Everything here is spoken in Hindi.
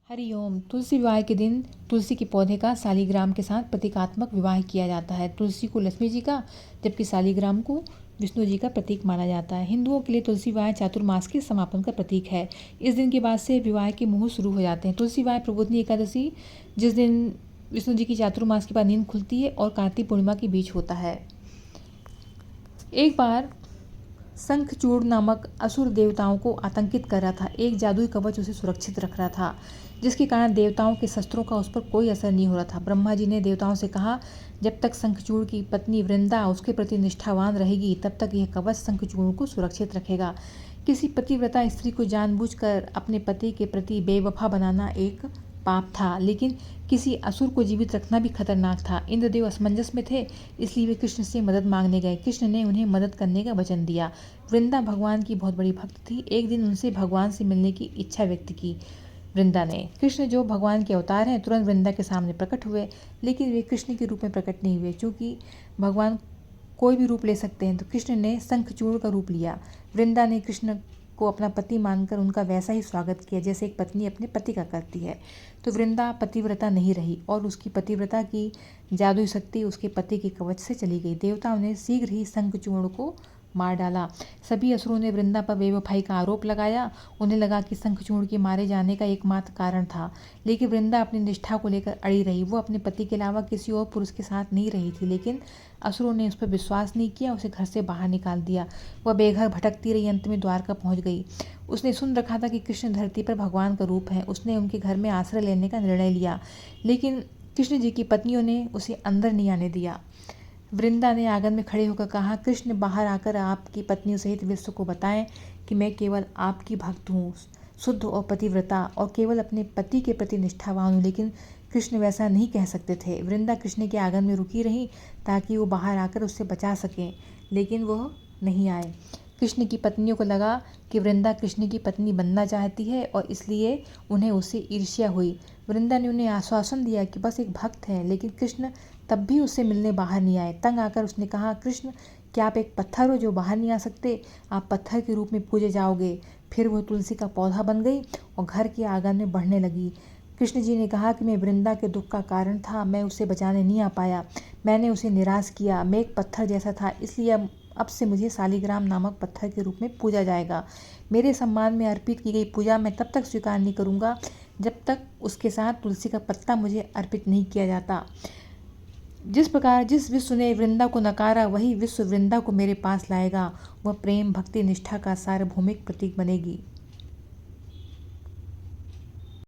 हरिओम। तुलसी विवाह के दिन तुलसी के पौधे का शालिग्राम के साथ प्रतीकात्मक विवाह किया जाता है। तुलसी को लक्ष्मी जी का जबकि शालिग्राम को विष्णु जी का प्रतीक माना जाता है। हिंदुओं के लिए तुलसी विवाह चातुर्मास के समापन का प्रतीक है। इस दिन के बाद से विवाह के मुहूर्त शुरू हो जाते हैं। तुलसी विवाह प्रबोधिनी एकादशी, जिस दिन विष्णु जी की चातुर्मास के बाद नींद खुलती है, और कार्तिक पूर्णिमा के बीच होता है। एक बार शंखचूड़ नामक असुर देवताओं को आतंकित कर रहा था। एक जादुई कवच उसे सुरक्षित रख रहा था, जिसके कारण देवताओं के शस्त्रों का उस पर कोई असर नहीं हो रहा था। ब्रह्मा जी ने देवताओं से कहा, जब तक शंखचूड़ की पत्नी वृंदा उसके प्रति निष्ठावान रहेगी, तब तक यह कवच शंखचूड़ को सुरक्षित रखेगा। किसी पतिव्रता स्त्री को जानबूझकर अपने पति के प्रति बेवफा बनाना एक पाप था, लेकिन किसी असुर को जीवित रखना भी खतरनाक था। इंद्रदेव असमंजस में थे, इसलिए वे कृष्ण से मदद मांगने गए। कृष्ण ने उन्हें मदद करने का वचन दिया। वृंदा भगवान की बहुत बड़ी भक्त थी। एक दिन उनसे भगवान से मिलने की इच्छा व्यक्त की वृंदा ने। कृष्ण, जो भगवान के अवतार हैं, तुरंत वृंदा के सामने प्रकट हुए, लेकिन वे कृष्ण के रूप में प्रकट नहीं हुए। चूंकि भगवान कोई भी रूप ले सकते हैं, तो कृष्ण ने शंखचूड़ का रूप लिया। वृंदा ने कृष्ण को अपना पति मानकर उनका वैसा ही स्वागत किया जैसे एक पत्नी अपने पति का करती है। तो वृंदा पतिव्रता नहीं रही, और उसकी पतिव्रता की जादुई शक्ति उसके पति के कवच से चली गई। देवताओं ने शीघ्र ही शंखचूड़ को मार डाला। सभी असुरों ने वृंदा पर बेवफाई का आरोप लगाया। उन्हें लगा कि शंखचूड़ के मारे जाने का एकमात्र कारण था, लेकिन वृंदा अपनी निष्ठा को लेकर अड़ी रही। वो अपने पति के अलावा किसी और पुरुष के साथ नहीं रही थी, लेकिन असुरों ने उस पर विश्वास नहीं किया, उसे घर से बाहर निकाल दिया। वह बेघर भटकती रही, अंत में द्वारका पहुंच गई। उसने सुन रखा था कि कृष्ण धरती पर भगवान का रूप है। उसने उनके घर में आश्रय लेने का निर्णय लिया, लेकिन कृष्ण जी की पत्नियों ने उसे अंदर नहीं आने दिया। वृंदा ने आंगन में खड़े होकर कहा, कृष्ण बाहर आकर आपकी पत्नियों सहित विश्व को बताएं कि मैं केवल आपकी भक्त हूँ, शुद्ध और पतिव्रता, और केवल अपने पति के प्रति निष्ठावान हूँ। लेकिन कृष्ण वैसा नहीं कह सकते थे। वृंदा कृष्ण के आंगन में रुकी रही ताकि वो बाहर आकर उससे बचा सकें, लेकिन वह नहीं आए। कृष्ण की पत्नियों को लगा कि वृंदा कृष्ण की पत्नी बनना चाहती है, और इसलिए उन्हें उससे ईर्ष्या हुई। वृंदा ने उन्हें आश्वासन दिया कि बस एक भक्त है, लेकिन कृष्ण तब भी उससे मिलने बाहर नहीं आए। तंग आकर उसने कहा, कृष्ण, क्या आप एक पत्थर हो जो बाहर नहीं आ सकते? आप पत्थर के रूप में पूजे जाओगे। फिर वह तुलसी का पौधा बन गई और घर के आंगन में बढ़ने लगी। कृष्ण जी ने कहा कि मैं वृंदा के दुख का कारण था, मैं उसे बचाने नहीं आ पाया, मैंने उसे निराश किया। मैं एक पत्थर जैसा था, इसलिए अब से मुझे शालिग्राम नामक पत्थर के रूप में पूजा जाएगा। मेरे सम्मान में अर्पित की गई पूजा मैं तब तक स्वीकार नहीं करूँगा जब तक उसके साथ तुलसी का पत्ता मुझे अर्पित नहीं किया जाता। जिस विश्व ने वृंदा को नकारा, वही विश्व वृंदा को मेरे पास लाएगा। वह प्रेम, भक्ति, निष्ठा का सार्वभौमिक प्रतीक बनेगी।